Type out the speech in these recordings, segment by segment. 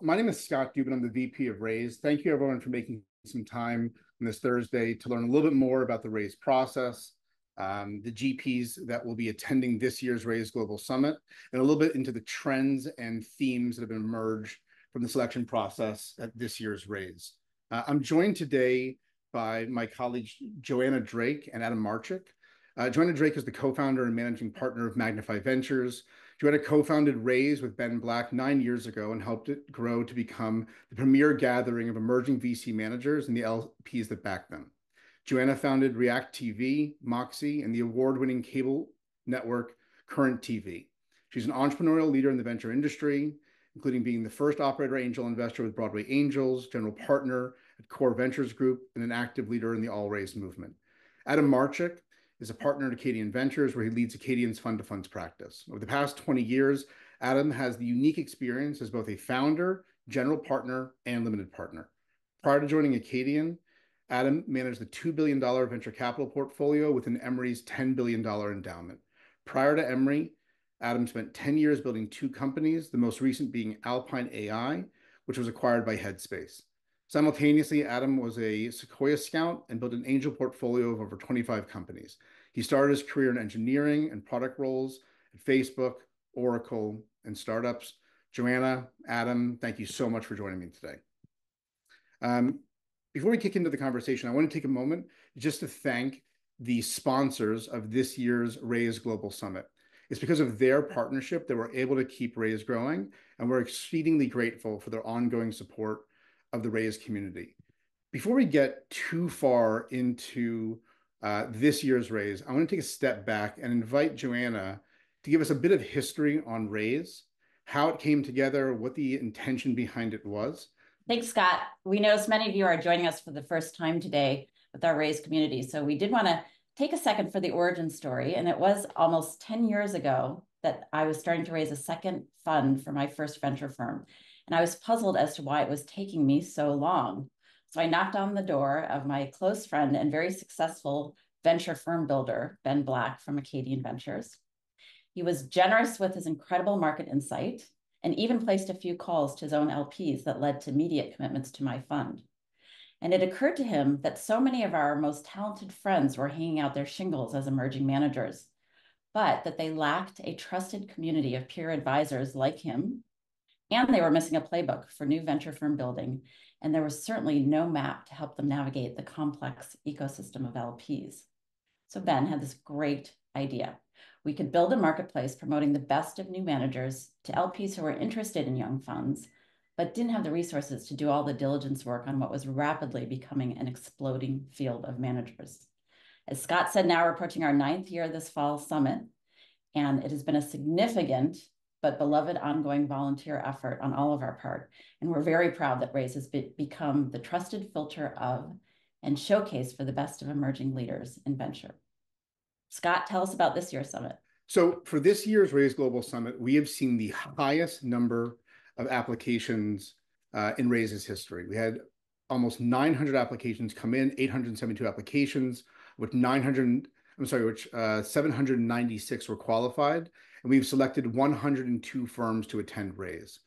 my name is Scott Dubin. I'm the VP of Raise. Thank you, everyone, for making some time on this Thursday to learn a little bit more about the Raise process, the GPs that will be attending this year's Raise Global Summit, and a little bit into the trends and themes that have emerged from the selection process at this year's Raise. I'm joined today by my colleagues Joanna Drake and Adam Marchick. Joanna Drake is the co-founder and managing partner of Magnify Ventures. Joanna co-founded Raise with Ben Black 9 years ago and helped it grow to become the premier gathering of emerging VC managers and the LPs that back them. Joanna founded React TV, Moxie, and the award-winning cable network Current TV. She's an entrepreneurial leader in the venture industry, including being the first operator angel investor with Broadway Angels, general partner at Core Ventures Group, and an active leader in the All Raise movement. Adam Marchick is a partner at Akkadian Ventures, where he leads Akkadian's fund-to-funds practice. Over the past 20 years, Adam has the unique experience as both a founder, general partner, and limited partner. Prior to joining Akkadian, Adam managed the $2 billion venture capital portfolio within Emory's $10 billion endowment. Prior to Emory, Adam spent 10 years building 2 companies, the most recent being Alpine AI, which was acquired by Headspace. Simultaneously, Adam was a Sequoia scout and built an angel portfolio of over 25 companies. He started his career in engineering and product roles at Facebook, Oracle, and startups. Joanna, Adam, thank you so much for joining me today. Before we kick into the conversation, I want to take a moment just to thank the sponsors of this year's Raise Global Summit. It's because of their partnership that we're able to keep Raise growing, and we're exceedingly grateful for their ongoing support of the Raise community. Before we get too far into this year's Raise, I want to take a step back and invite Joanna to give us a bit of history on Raise, how it came together, what the intention behind it was. Thanks, Scott. We know so many of you are joining us for the first time today with our Raise community, so we did want to take a second for the origin story. And it was almost 10 years ago that I was starting to raise a second fund for my first venture firm. And I was puzzled as to why it was taking me so long. So I knocked on the door of my close friend and very successful venture firm builder, Ben Black from Akkadian Ventures. He was generous with his incredible market insight and even placed a few calls to his own LPs that led to immediate commitments to my fund. And it occurred to him that so many of our most talented friends were hanging out their shingles as emerging managers, but that they lacked a trusted community of peer advisors like him, and they were missing a playbook for new venture firm building, and there was certainly no map to help them navigate the complex ecosystem of LPs. So Ben had this great idea. We could build a marketplace promoting the best of new managers to LPs who were interested in young funds, but didn't have the resources to do all the diligence work on what was rapidly becoming an exploding field of managers. As Scott said, now we're approaching our 9th year of this fall summit, and it has been a significant but beloved ongoing volunteer effort on all of our part. And we're very proud that Raise has become the trusted filter of and showcase for the best of emerging leaders in venture. Scott, tell us about this year's summit. So for this year's Raise Global Summit, we have seen the highest number of applications in Raise's history. We had almost 900 applications come in, 872 applications, which 796 were qualified, and we've selected 102 firms to attend Raise.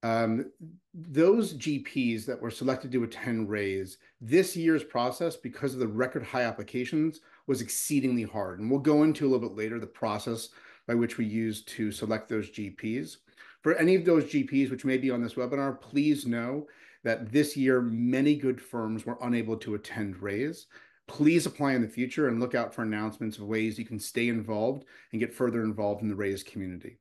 Those GPs that were selected to attend Raise, this year's process, because of the record high applications, was exceedingly hard. And we'll go into a little bit later the process by which we used to select those GPs. For any of those GPs which may be on this webinar, please know that this year, many good firms were unable to attend Raise. Please apply in the future and look out for announcements of ways you can stay involved and get further involved in the Raise community.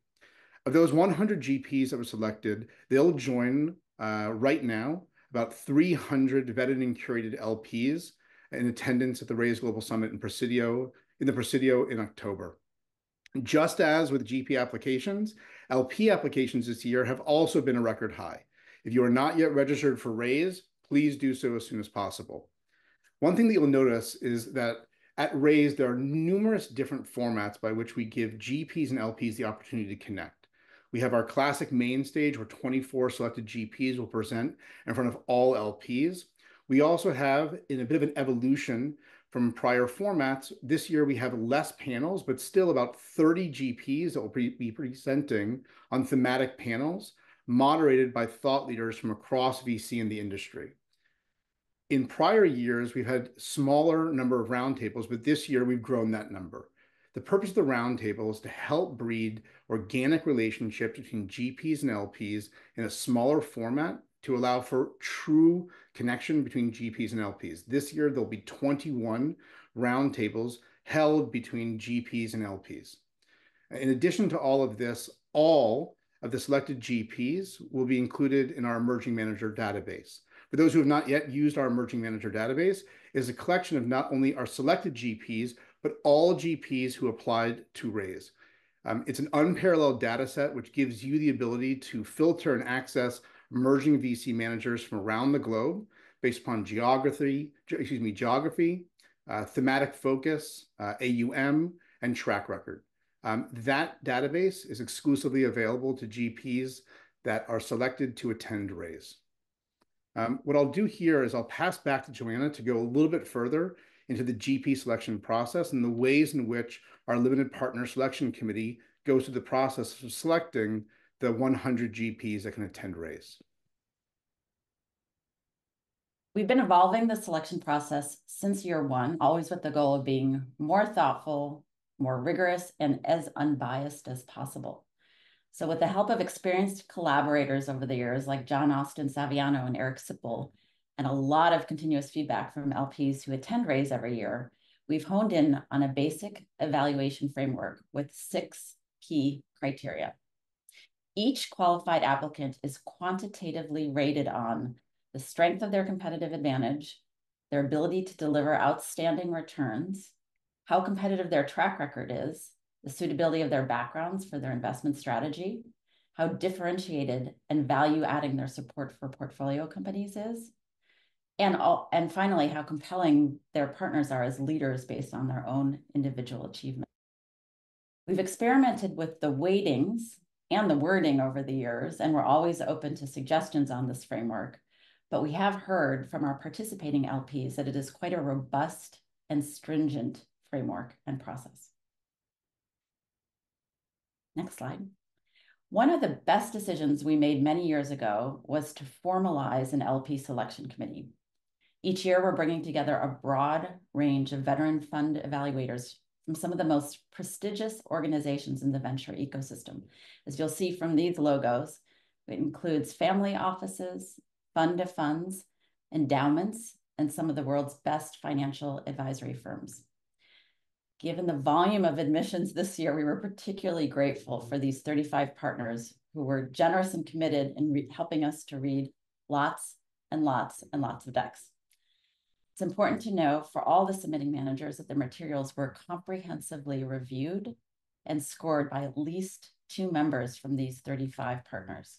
Of those 100 GPs that were selected, they'll join right now about 300 vetted and curated LPs in attendance at the Raise Global Summit in the Presidio in October. Just as with GP applications, LP applications this year have also been a record high. If you are not yet registered for Raise, please do so as soon as possible. One thing that you'll notice is that at Raise, there are numerous different formats by which we give GPs and LPs the opportunity to connect. We have our classic main stage where 24 selected GPs will present in front of all LPs. We also have, in a bit of an evolution from prior formats, this year we have less panels, but still about 30 GPs that will be presenting on thematic panels moderated by thought leaders from across VC in the industry. In prior years, we've had smaller number of roundtables, but this year we've grown that number. The purpose of the roundtable is to help breed organic relationships between GPs and LPs in a smaller format to allow for true connection between GPs and LPs. This year, there'll be 21 roundtables held between GPs and LPs. In addition to all of this, all of the selected GPs will be included in our emerging manager database. For those who have not yet used our emerging manager database, it is a collection of not only our selected GPs, but all GPs who applied to raise. It's an unparalleled data set, which gives you the ability to filter and access emerging VC managers from around the globe based upon geography, thematic focus, AUM, and track record. That database is exclusively available to GPs that are selected to attend raise. What I'll do here is I'll pass back to Joanna to go a little bit further into the GP selection process and the ways in which our limited partner selection committee goes through the process of selecting the 100 GPs that can attend raise. We've been evolving the selection process since year one, always with the goal of being more thoughtful, more rigorous, and as unbiased as possible. So with the help of experienced collaborators over the years, like John Austin Saviano and Eric Sipple, and a lot of continuous feedback from LPs who attend raise every year, we've honed in on a basic evaluation framework with 6 key criteria. Each qualified applicant is quantitatively rated on the strength of their competitive advantage, their ability to deliver outstanding returns, how competitive their track record is, the suitability of their backgrounds for their investment strategy, how differentiated and value-adding their support for portfolio companies is, and finally, how compelling their partners are as leaders based on their own individual achievement. We've experimented with the weightings and the wording over the years, and we're always open to suggestions on this framework, but we have heard from our participating LPs that it is quite a robust and stringent framework and process. Next slide. One of the best decisions we made many years ago was to formalize an LP selection committee. Each year, we're bringing together a broad range of veteran fund evaluators from some of the most prestigious organizations in the venture ecosystem. As you'll see from these logos, it includes family offices, fund of funds, endowments, and some of the world's best financial advisory firms. Given the volume of admissions this year, we were particularly grateful for these 35 partners who were generous and committed in helping us to read lots and lots and lots of decks. It's important to know for all the submitting managers that their materials were comprehensively reviewed and scored by at least 2 members from these 35 partners.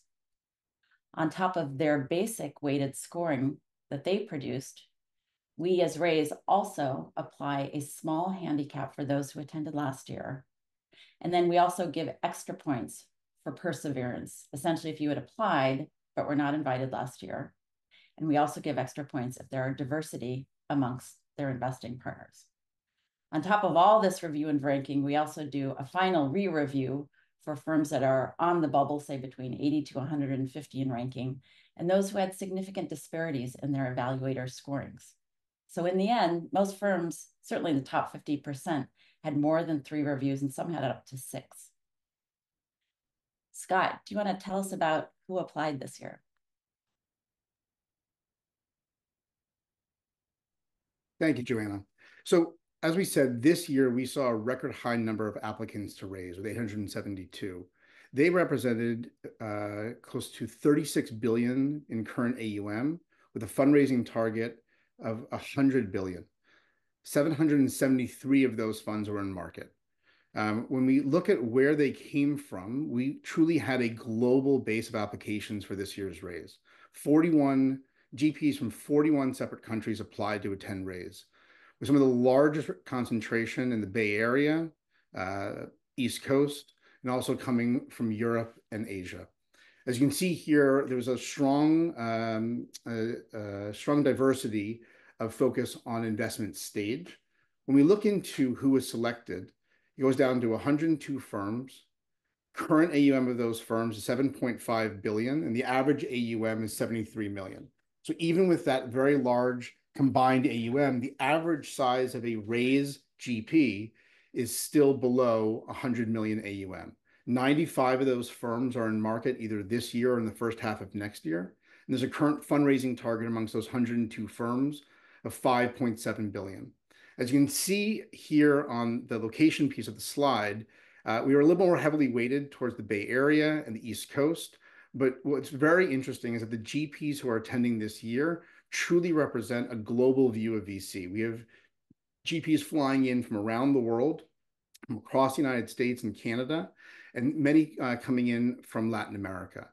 On top of their basic weighted scoring that they produced, we as Raise also apply a small handicap for those who attended last year. And then we also give extra points for perseverance, essentially if you had applied but were not invited last year. And we also give extra points if there are diversity amongst their investing partners. On top of all this review and ranking, we also do a final re-review for firms that are on the bubble, say between 80 to 150 in ranking, and those who had significant disparities in their evaluator scorings. So in the end, most firms, certainly in the top 50%, had more than 3 reviews, and some had up to 6. Scott, do you want to tell us about who applied this year? Thank you, Joanna. So as we said, this year we saw a record high number of applicants to raise with 872. They represented close to 36 billion in current AUM with a fundraising target of 100 billion. 773 of those funds were in market. When we look at where they came from, we truly had a global base of applications for this year's raise. 41 GPs from 41 separate countries applied to attend raise, with some of the largest concentration in the Bay Area, East Coast, and also coming from Europe and Asia. As you can see here, there was a strong diversity of focus on investment stage. When we look into who was selected, it goes down to 102 firms, Current AUM of those firms is 7.5 billion, and the average AUM is 73 million. So even with that very large combined AUM, the average size of a raise GP is still below 100 million AUM. 95 of those firms are in market either this year or in the first half of next year. And there's a current fundraising target amongst those 102 firms of 5.7 billion. As you can see here on the location piece of the slide, we were a little more heavily weighted towards the Bay Area and the East Coast. But what's very interesting is that the GPs who are attending this year truly represent a global view of VC. We have GPs flying in from around the world, from across the United States and Canada, and many coming in from Latin America.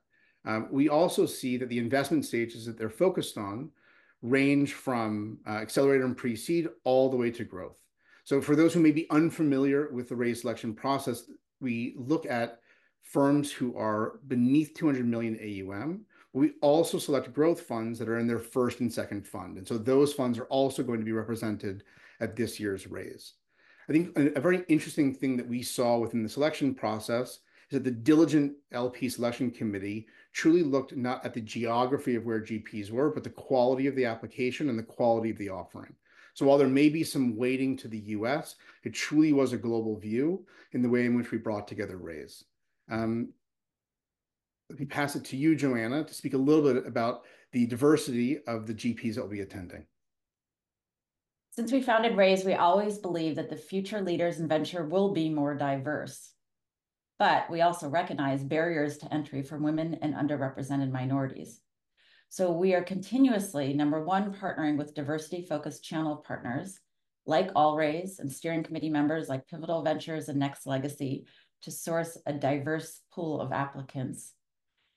We also see that the investment stages that they're focused on range from accelerator and pre-seed all the way to growth. So for those who may be unfamiliar with the raise selection process, we look at firms who are beneath 200 million AUM. We also select growth funds that are in their first and second fund. And so those funds are also going to be represented at this year's raise. I think a very interesting thing that we saw within the selection process is that the diligent LP selection committee truly looked not at the geography of where GPs were, but the quality of the application and the quality of the offering. So while there may be some weighting to the US, it truly was a global view in the way in which we brought together raise. Let me pass it to you, Joanna, to speak a little bit about the diversity of the GPs that will be attending. Since we founded Raise, we always believe that the future leaders in venture will be more diverse. But we also recognize barriers to entry for women and underrepresented minorities. So we are continuously, number one, partnering with diversity-focused channel partners like All Raise and steering committee members like Pivotal Ventures and Next Legacy to source a diverse pool of applicants.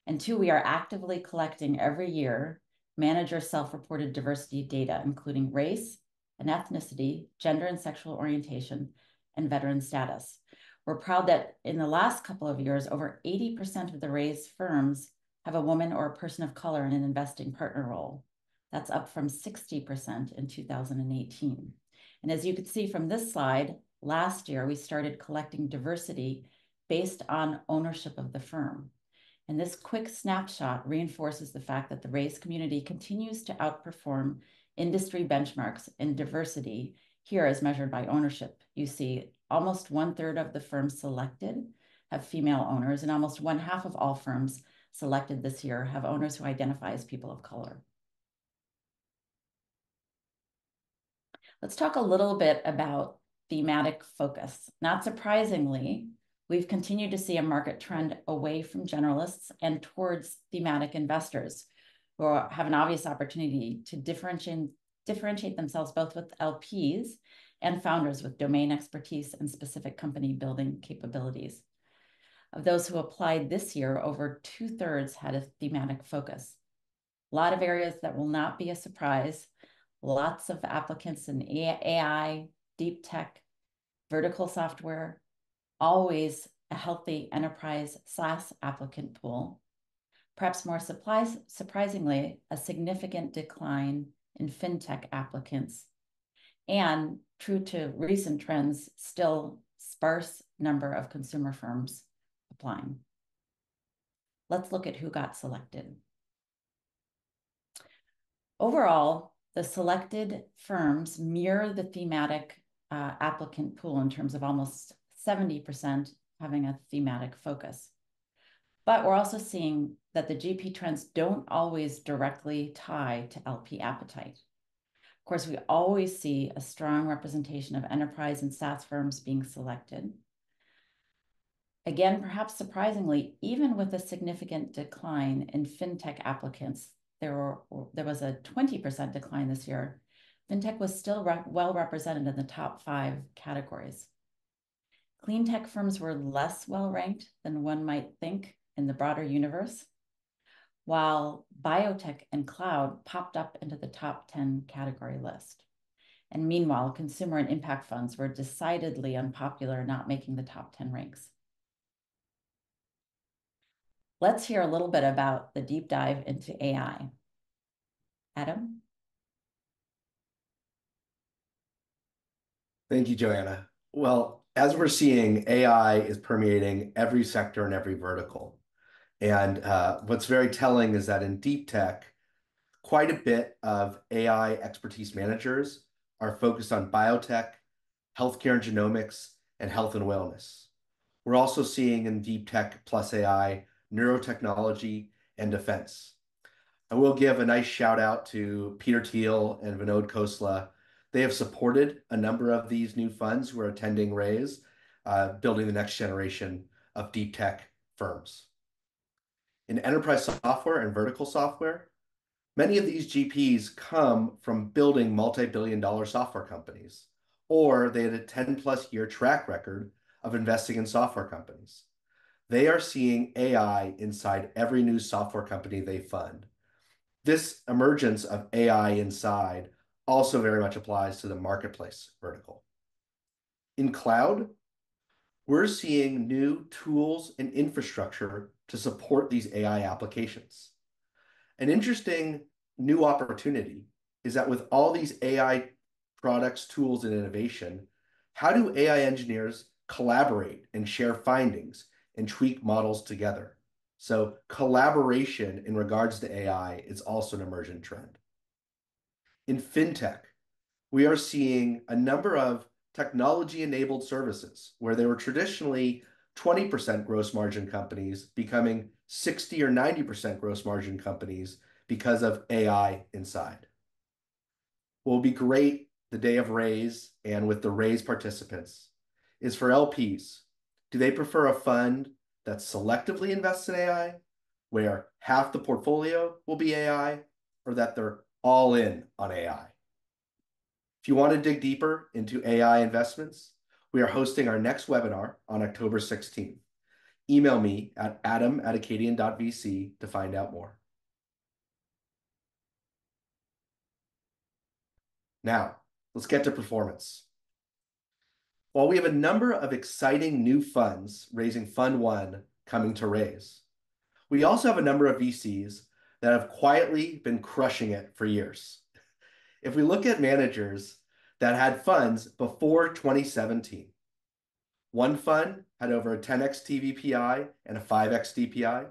And two, we are actively collecting every year manager self-reported diversity data, including race and ethnicity, gender and sexual orientation, and veteran status. We're proud that in the last couple of years, over 80% of the Raise firms have a woman or a person of color in an investing partner role. That's up from 60% in 2018. And as you can see from this slide, last year we started collecting diversity based on ownership of the firm. And this quick snapshot reinforces the fact that the Raise community continues to outperform industry benchmarks in diversity here as measured by ownership. You see almost 1/3 of the firms selected have female owners, and almost 1/2 of all firms selected this year have owners who identify as people of color. Let's talk a little bit about thematic focus. Not surprisingly, we've continued to see a market trend away from generalists and towards thematic investors who have an obvious opportunity to differentiate themselves both with LPs and founders with domain expertise and specific company building capabilities. Of those who applied this year, over 2/3 had a thematic focus. A lot of areas that will not be a surprise. Lots of applicants in AI, deep tech, vertical software, always a healthy enterprise SaaS applicant pool. Perhaps more surprisingly, a significant decline in fintech applicants, and true to recent trends, still sparse number of consumer firms applying. Let's look at who got selected. Overall, the selected firms mirror the thematic applicant pool in terms of almost 70% having a thematic focus. But we're also seeing that the GP trends don't always directly tie to LP appetite. Of course, we always see a strong representation of enterprise and SaaS firms being selected. Again, perhaps surprisingly, even with a significant decline in fintech applicants, there was a 20% decline this year. Fintech was still well represented in the top 5 categories. Clean tech firms were less well ranked than one might think in the broader universe, while biotech and cloud popped up into the top 10 category list. And meanwhile, consumer and impact funds were decidedly unpopular, not making the top 10 ranks. Let's hear a little bit about the deep dive into AI. Adam? Thank you, Joanna. Well, As we're seeing, AI is permeating every sector and every vertical. And what's very telling is that in deep tech, quite a bit of AI expertise managers are focused on biotech, healthcare and genomics, and health and wellness. We're also seeing in deep tech plus AI, neurotechnology, and defense. I will give a nice shout out to Peter Thiel and Vinod Khosla. They have supported a number of these new funds who are attending Raise, building the next generation of deep tech firms. In enterprise software and vertical software, many of these GPs come from building multi-billion-dollar software companies, or they had a 10+ year track record of investing in software companies. They are seeing AI inside every new software company they fund. This emergence of AI inside also very much applies to the marketplace vertical. In cloud, we're seeing new tools and infrastructure to support these AI applications. An interesting new opportunity is that with all these AI products, tools, and innovation, how do AI engineers collaborate and share findings and tweak models together? So collaboration in regards to AI is also an emergent trend. In fintech, we are seeing a number of technology-enabled services where they were traditionally 20% gross margin companies becoming 60 or 90% gross margin companies because of AI inside. What will be great the day of Raise and with the Raise participants is for LPs. Do they prefer a fund that selectively invests in AI, where half the portfolio will be AI, or that they're all in on AI? If you want to dig deeper into AI investments, we are hosting our next webinar on October 16th. Email me at adam@akkadian.vc to find out more. Now, let's get to performance. While we have a number of exciting new funds raising Fund 1 coming to Raise, we also have a number of VCs that have quietly been crushing it for years. If we look at managers that had funds before 2017, one fund had over a 10x TVPI and a 5x DPI.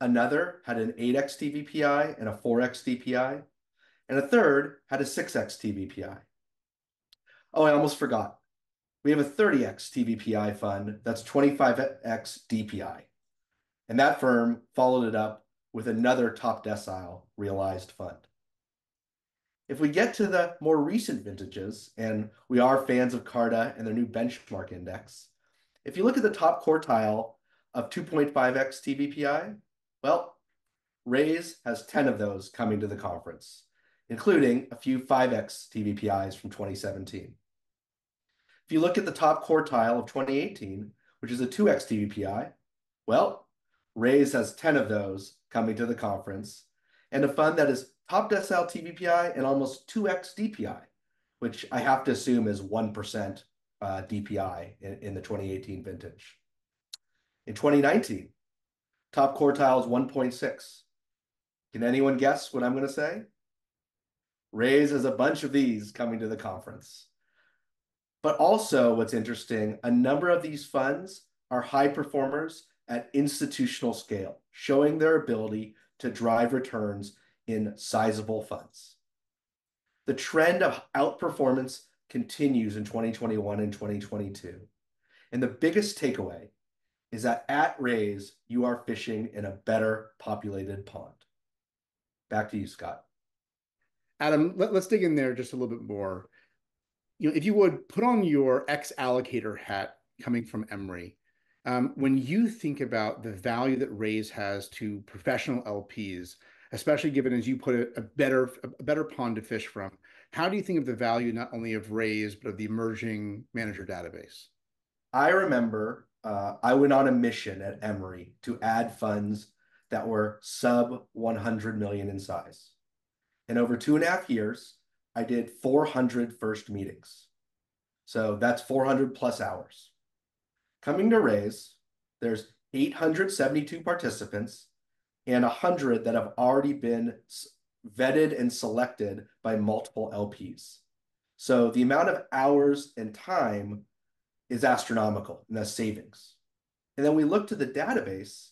Another had an 8x TVPI and a 4x DPI. And a third had a 6x TVPI. Oh, I almost forgot. We have a 30x TVPI fund that's 25x DPI. And that firm followed it up with another top decile realized fund. If we get to the more recent vintages, and we are fans of Carta and their new benchmark index, if you look at the top quartile of 2.5x TVPI, well, Raise has 10 of those coming to the conference, including a few 5x TVPIs from 2017. If you look at the top quartile of 2018, which is a 2x TVPI, well, Raise has 10 of those coming to the conference, and a fund that is top decile TVPI and almost 2x DPI, which I have to assume is 1% DPI in the 2018 vintage. In 2019, top quartile is 1.6. Can anyone guess what I'm going to say? Raise has a bunch of these coming to the conference. But also what's interesting, a number of these funds are high performers at institutional scale, showing their ability to drive returns in sizable funds. The trend of outperformance continues in 2021 and 2022. And the biggest takeaway is that at Raise, you are fishing in a better populated pond. Back to you, Scott. Adam, let's dig in there just a little bit more. If you would put on your ex-allocator hat coming from Emory, when you think about the value that Raise has to professional LPs, especially given, as you put it, a better pond to fish from, how do you think of the value not only of Raise, but of the emerging manager database? I remember I went on a mission at Emory to add funds that were sub 100 million in size. And over 2.5 years, I did 400 first meetings. So that's 400+ hours. Coming to Raise, there's 872 participants and 100 that have already been vetted and selected by multiple LPs. So the amount of hours and time is astronomical in the savings. And then we looked to the database.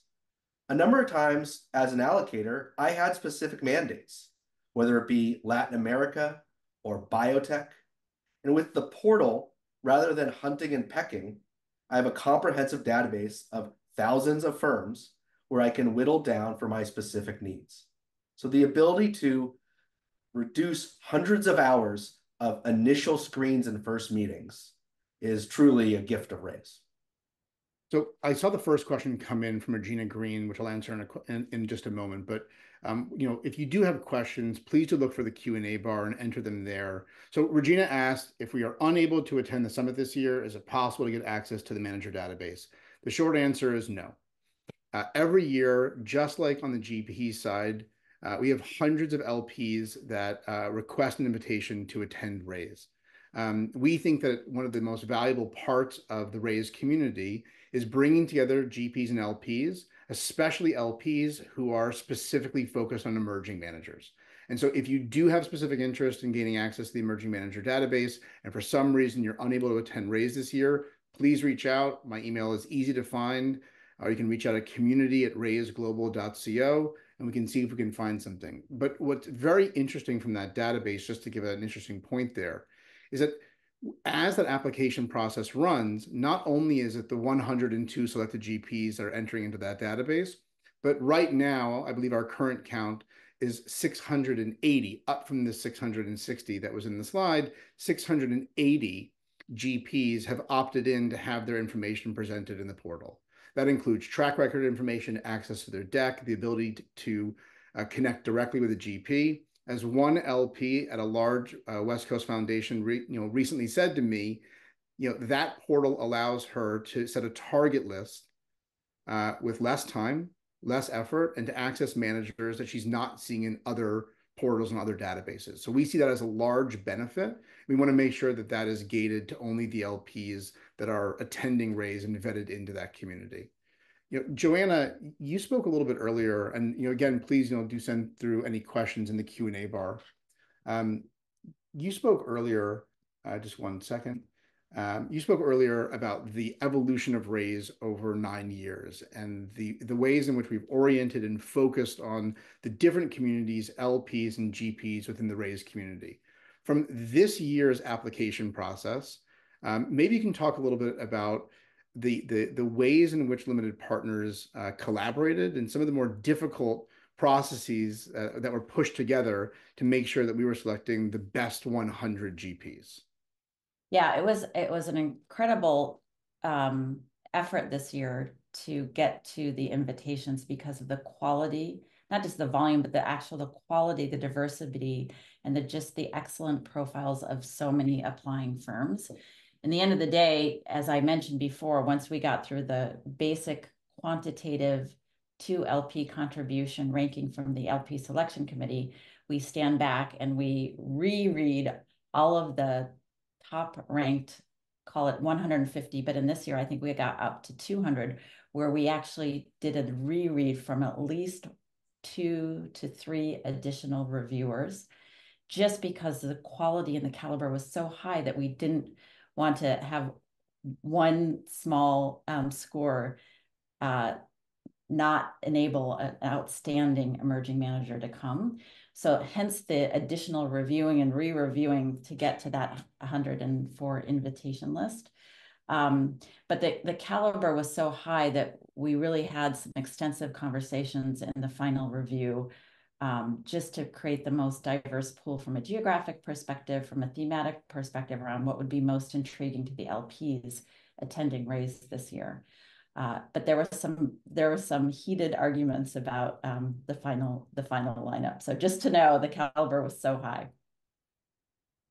A number of times as an allocator, I had specific mandates, whether it be Latin America or biotech. And with the portal, rather than hunting and pecking, I have a comprehensive database of thousands of firms where I can whittle down for my specific needs. So the ability to reduce hundreds of hours of initial screens and first meetings is truly a gift of Raise. So I saw the first question come in from Regina Green, which I'll answer in just a moment. But if you do have questions, please do look for the Q&A bar and enter them there. So Regina asked, if we are unable to attend the summit this year, is it possible to get access to the manager database? The short answer is no. Every year, just like on the GP side, we have hundreds of LPs that request an invitation to attend Raise. We think that one of the most valuable parts of the Raise community is bringing together GPs and LPs, especially LPs who are specifically focused on emerging managers. And so if you do have specific interest in gaining access to the emerging manager database, and for some reason you're unable to attend Raise this year, please reach out. My email is easy to find. Or you can reach out at community@raiseglobal.co, and we can see if we can find something. But what's very interesting from that database, just to give an interesting point there, is that as that application process runs, not only is it the 102 selected GPs that are entering into that database, but right now, I believe our current count is 680, up from the 660 that was in the slide. 680 GPs have opted in to have their information presented in the portal. That includes track record information, access to their deck, the ability to connect directly with a GP. As one LP at a large West Coast foundation recently said to me, that portal allows her to set a target list with less time, less effort, and to access managers that she's not seeing in other portals and other databases. So we see that as a large benefit. We want to make sure that that is gated to only the LPs that are attending Raise and vetted into that community. Joanna, you spoke a little bit earlier, and again, please do send through any questions in the Q&A bar. You spoke earlier, just one second. You spoke earlier about the evolution of Raise over 9 years and the ways in which we've oriented and focused on the different communities, LPs and GPs within the Raise community. From this year's application process, maybe you can talk a little bit about the ways in which limited partners collaborated and some of the more difficult processes that were pushed together to make sure that we were selecting the best 100 GPs. Yeah, it was an incredible effort this year to get to the invitations because of the quality, not just the volume, but the quality, the diversity, and the excellent profiles of so many applying firms. In the end of the day, as I mentioned before, once we got through the basic quantitative to LP contribution ranking from the LP selection committee, we stand back and we reread all of the top ranked, call it 150, but in this year, I think we got up to 200, where we actually did a reread from at least 2 to 3 additional reviewers, just because the quality and the caliber was so high that we didn't want to have one small score not enable an outstanding emerging manager to come. So hence the additional reviewing and re-reviewing to get to that 104 invitation list. But the caliber was so high that we really had some extensive conversations in the final review, just to create the most diverse pool from a geographic perspective, from a thematic perspective around what would be most intriguing to the LPs attending Raise this year. But there were some heated arguments about the final lineup. So just to know, the caliber was so high.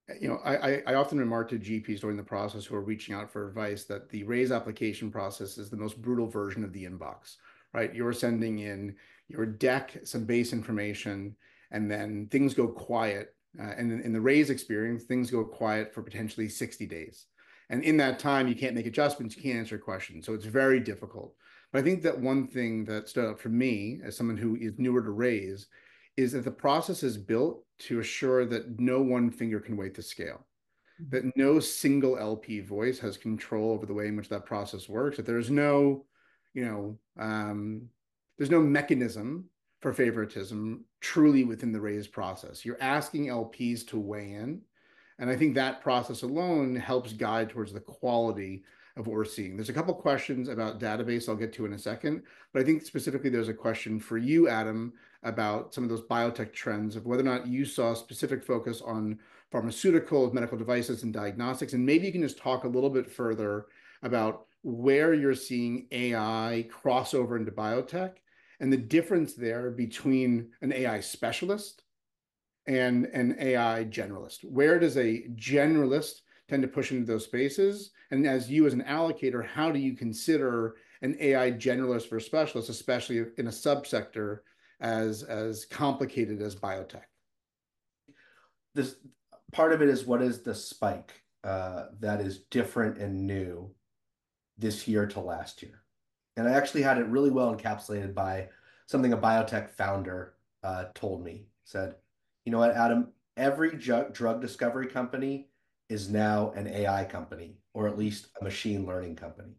I often remark to GPs during the process who are reaching out for advice that the Raise application process is the most brutal version of the inbox, right? You're sending in your deck, some base information, and then things go quiet. And in the Raise experience, things go quiet for potentially 60 days. And in that time, you can't make adjustments, you can't answer questions. So it's very difficult. But I think that one thing that stood out for me as someone who is newer to Raise is that the process is built to assure that no one finger can weight the scale. that no single LP voice has control over the way in which that process works, that there's no, there's no mechanism for favoritism truly within the raise process. You're asking LPs to weigh in. And I think that process alone helps guide towards the quality of what we're seeing. There's a couple questions about database I'll get to in a second, but I think specifically there's a question for you, Adam, about some of those biotech trends of whether or not you saw a specific focus on pharmaceuticals, medical devices, and diagnostics. And maybe you can just talk a little bit further about where you're seeing AI crossover into biotech and the difference there between an AI specialist and an AI generalist. Where does a generalist tend to push into those spaces? And as you as an allocator, how do you consider an AI generalist for a specialist, especially in a subsector as complicated as biotech? This part of it is, what is the spike that is different and new this year to last year? And I actually had it really well encapsulated by something a biotech founder told me. He said, you know what, Adam, every drug discovery company is now an AI company, or at least a machine learning company.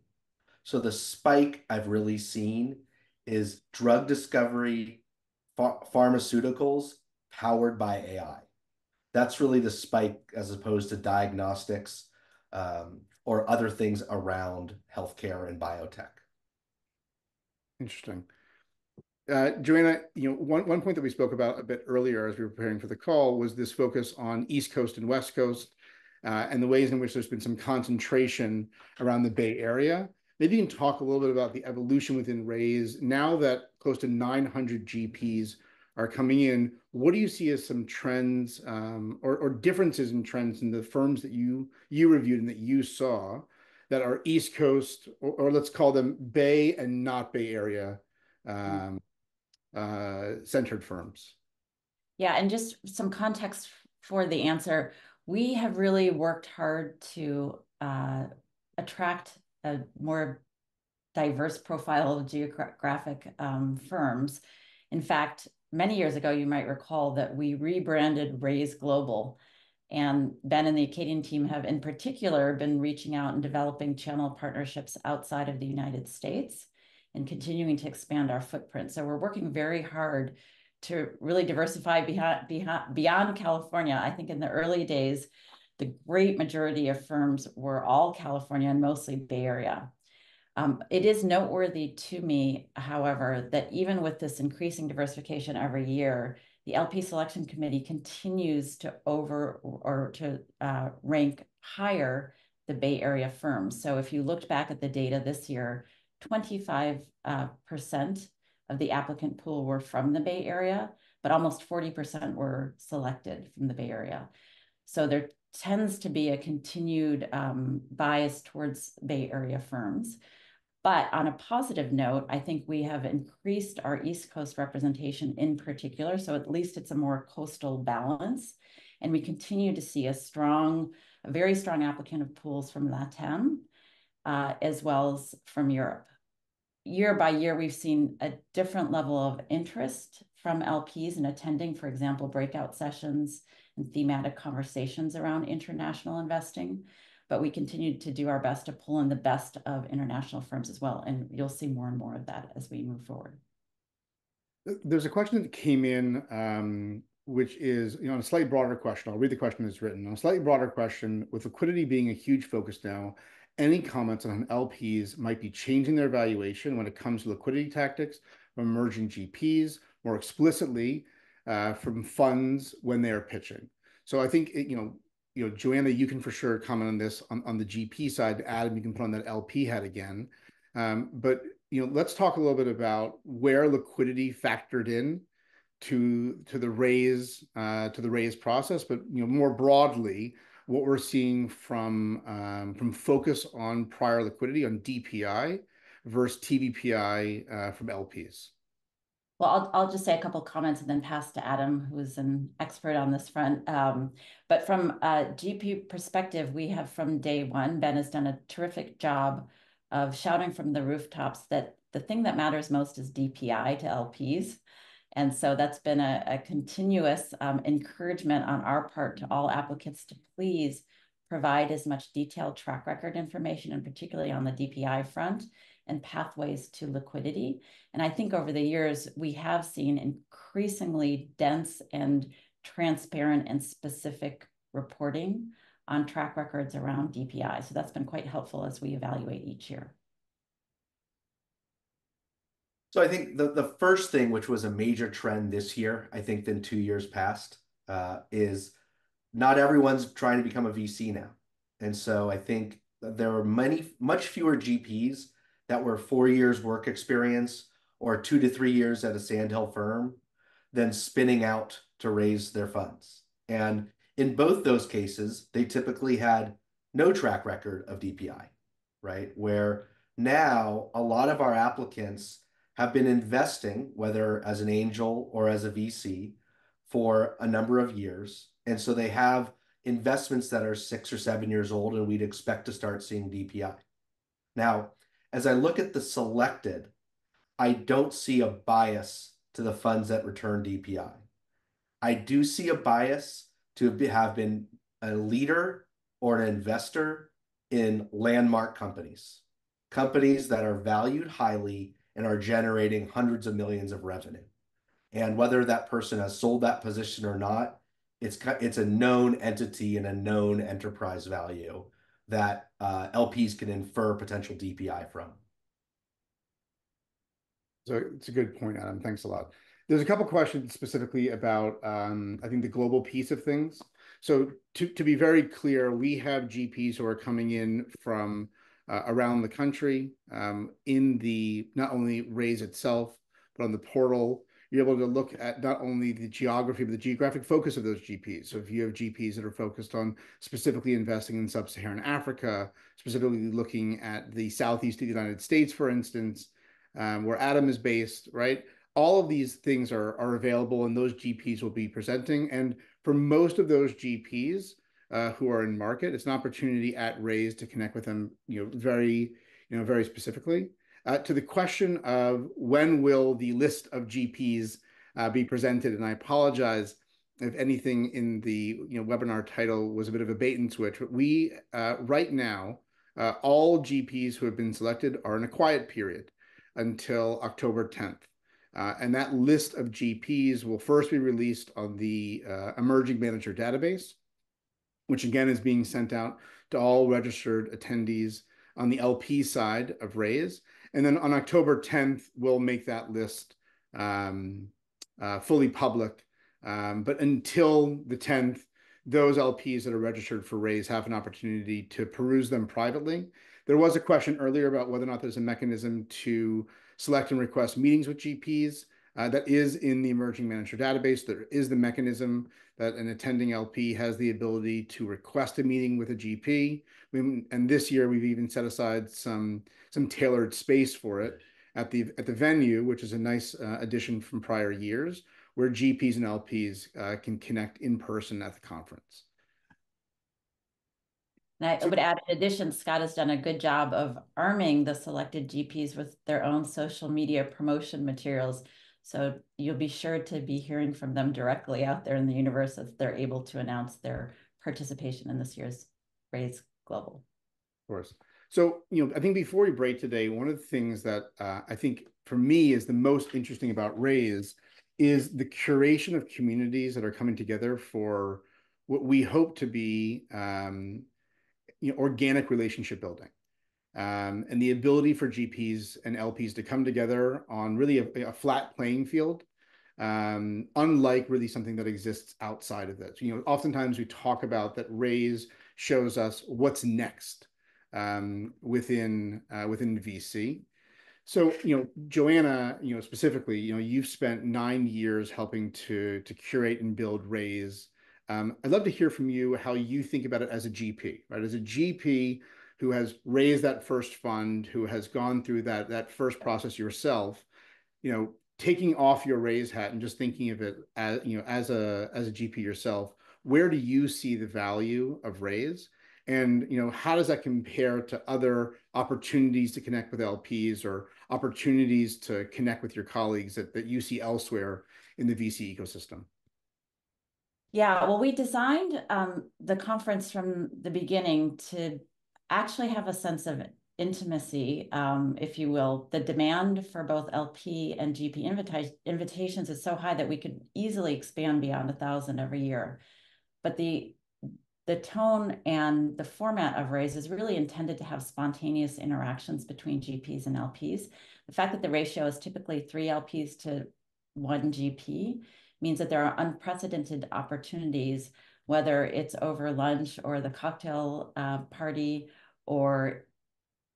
So the spike I've really seen is drug discovery, pharmaceuticals powered by AI. That's really the spike, as opposed to diagnostics or other things around healthcare and biotech. Interesting. Joanna, one point that we spoke about a bit earlier as we were preparing for the call was this focus on East Coast and West Coast and the ways in which there's been some concentration around the Bay Area. Maybe you can talk a little bit about the evolution within Raise. Now that close to 900 GPs are coming in, what do you see as some trends or differences in trends in the firms that you reviewed and that you saw that are East Coast, or let's call them Bay and not Bay Area centered firms? Yeah, and just some context for the answer. We have really worked hard to attract a more diverse profile of geographic firms. In fact, many years ago, you might recall that we rebranded Raise Global. And Ben and the Akkadian team have in particular been reaching out and developing channel partnerships outside of the United States and continuing to expand our footprint. So we're working very hard to really diversify beyond California. I think in the early days, the great majority of firms were all California and mostly Bay Area. It is noteworthy to me, however, that even with this increasing diversification every year, the LP Selection Committee continues to rank higher the Bay Area firms. So if you looked back at the data this year, 25% of the applicant pool were from the Bay Area, but almost 40% were selected from the Bay Area. So there tends to be a continued bias towards Bay Area firms. But on a positive note, I think we have increased our East Coast representation in particular. So at least it's a more coastal balance. And we continue to see a very strong applicant of pools from LATAM, as well as from Europe. Year by year, we've seen a different level of interest from LPs in attending, for example, breakout sessions and thematic conversations around international investing. But we continue to do our best to pull in the best of international firms as well. And you'll see more and more of that as we move forward. There's a question that came in, which is, on a slightly broader question. I'll read the question that's written. On a slightly broader question, with liquidity being a huge focus now, any comments on how LPs might be changing their valuation when it comes to liquidity tactics from emerging GPs, more explicitly from funds when they are pitching? So I think, Joanna, you can for sure comment on this on the GP side. Adam, you can put on that LP hat again. But let's talk a little bit about where liquidity factored in to the raise process, but more broadly, what we're seeing from focus on prior liquidity on DPI versus TVPI from LPs. Well, I'll just say a couple of comments and then pass to Adam, who's an expert on this front. But from a GP perspective, we have from day one, Ben has done a terrific job of shouting from the rooftops that the thing that matters most is DPI to LPs. And so that's been a continuous encouragement on our part to all applicants to please provide as much detailed track record information, and particularly on the DPI front, and pathways to liquidity. And I think over the years, we have seen increasingly dense and transparent and specific reporting on track records around DPI. So that's been quite helpful as we evaluate each year. So I think the first thing, which was a major trend this year, I think than 2 years past, is not everyone's trying to become a VC now. And so I think there were much fewer GPs that were 4 years work experience or 2 to 3 years at a sandhill firm than spinning out to raise their funds. And in both those cases, they typically had no track record of DPI, right? Where now a lot of our applicants have been investing, whether as an angel or as a VC, for a number of years. And so they have investments that are 6 or 7 years old, and we'd expect to start seeing DPI. Now, as I look at the selected, I don't see a bias to the funds that return DPI. I do see a bias to have been a leader or an investor in landmark companies that are valued highly and are generating hundreds of millions of revenue. And whether that person has sold that position or not, it's a known entity and a known enterprise value that LPs can infer potential DPI from. So it's a good point, Adam. Thanks a lot. There's a couple questions specifically about, I think, the global piece of things. So to be very clear, we have GPs who are coming in from around the country in the not only Raise itself, but on the portal. You're able to look at not only the geography, but the geographic focus of those GPs. So if you have GPs that are focused on specifically investing in sub-Saharan Africa, specifically looking at the southeast of the United States, for instance, where Adam is based, right? All of these things are available, and those GPs will be presenting. And for most of those GPs who are in market, it's an opportunity at Raise to connect with them, very specifically. To the question of when will the list of GPs be presented, and I apologize if anything in the webinar title was a bit of a bait and switch. But we right now, all GPs who have been selected are in a quiet period until October 10th. And that list of GPs will first be released on the Emerging Manager Database, which again is being sent out to all registered attendees on the LP side of Raise. And then on October 10th, we'll make that list fully public. But until the 10th, those LPs that are registered for Raise have an opportunity to peruse them privately. There was a question earlier about whether or not there's a mechanism to select and request meetings with GPs. That is in the Emerging Manager Database. There is the mechanism that an attending LP has the ability to request a meeting with a GP. And this year, we've even set aside some tailored space for it at the venue, which is a nice addition from prior years, where GPs and LPs can connect in person at the conference. And I would add, in addition, Scott has done a good job of arming the selected GPs with their own social media promotion materials. So you'll be sure to be hearing from them directly out there in the universe as they're able to announce their participation in this year's Raise Global. Of course. So, I think before we break today, one of the things that I think for me is the most interesting about Raise is the curation of communities that are coming together for what we hope to be organic relationship building, and the ability for GPs and LPs to come together on really a flat playing field, unlike really something that exists outside of this. Oftentimes we talk about that Raise shows us what's next within VC. So, Joanna, specifically, you've spent 9 years helping to curate and build Raise. I'd love to hear from you how you think about it as a GP, right? As a GP who has raised that first fund, who has gone through that first process yourself, taking off your Raise hat and just thinking of it as, as a GP yourself, where do you see the value of Raise? And, how does that compare to other opportunities to connect with LPs or opportunities to connect with your colleagues that you see elsewhere in the VC ecosystem? Yeah, well, we designed the conference from the beginning to actually have a sense of intimacy, if you will. The demand for both LP and GP invitations is so high that we could easily expand beyond 1,000 every year. But the tone and the format of Raise is really intended to have spontaneous interactions between GPs and LPs. The fact that the ratio is typically 3 LPs to 1 GP means that there are unprecedented opportunities, whether it's over lunch or the cocktail party, or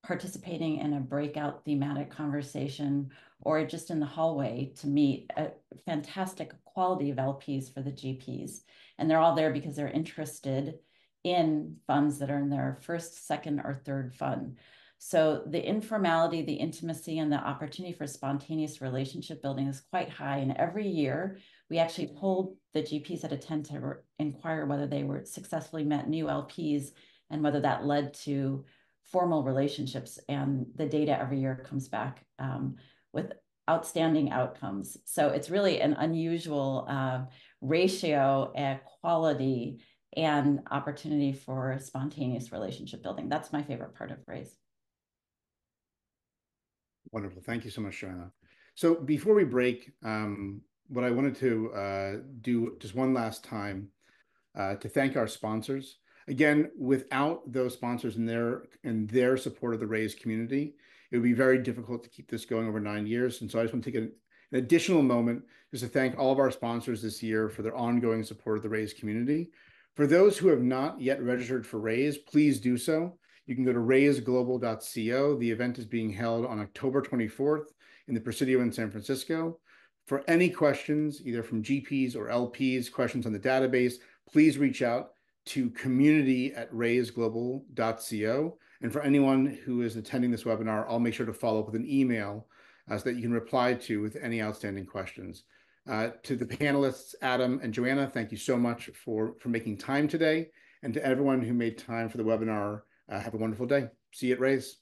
participating in a breakout thematic conversation, or just in the hallway to meet a fantastic quality of LPs for the GPs. And they're all there because they're interested in funds that are in their first, second, or third fund. So the informality, the intimacy, and the opportunity for spontaneous relationship building is quite high. And every year, we actually polled the GPs that attend to inquire whether they were successfully met new LPs and whether that led to formal relationships. And the data every year comes back with outstanding outcomes. So it's really an unusual ratio at quality and opportunity for spontaneous relationship building. That's my favorite part of Raise. Wonderful. Thank you so much, Joanna. So before we break, what I wanted to do just one last time to thank our sponsors. Again, without those sponsors and their support of the Raise community, it would be very difficult to keep this going over 9 years. And so I just want to take an additional moment just to thank all of our sponsors this year for their ongoing support of the Raise community. For those who have not yet registered for Raise, please do so. You can go to raiseglobal.co. The event is being held on October 24th in the Presidio in San Francisco. For any questions, either from GPs or LPs, questions on the database, please reach out to community@raiseglobal.co. And for anyone who is attending this webinar, I'll make sure to follow up with an email so that you can reply to with any outstanding questions. To the panelists, Adam and Joanna, thank you so much for making time today. And to everyone who made time for the webinar, have a wonderful day. See you at Raise.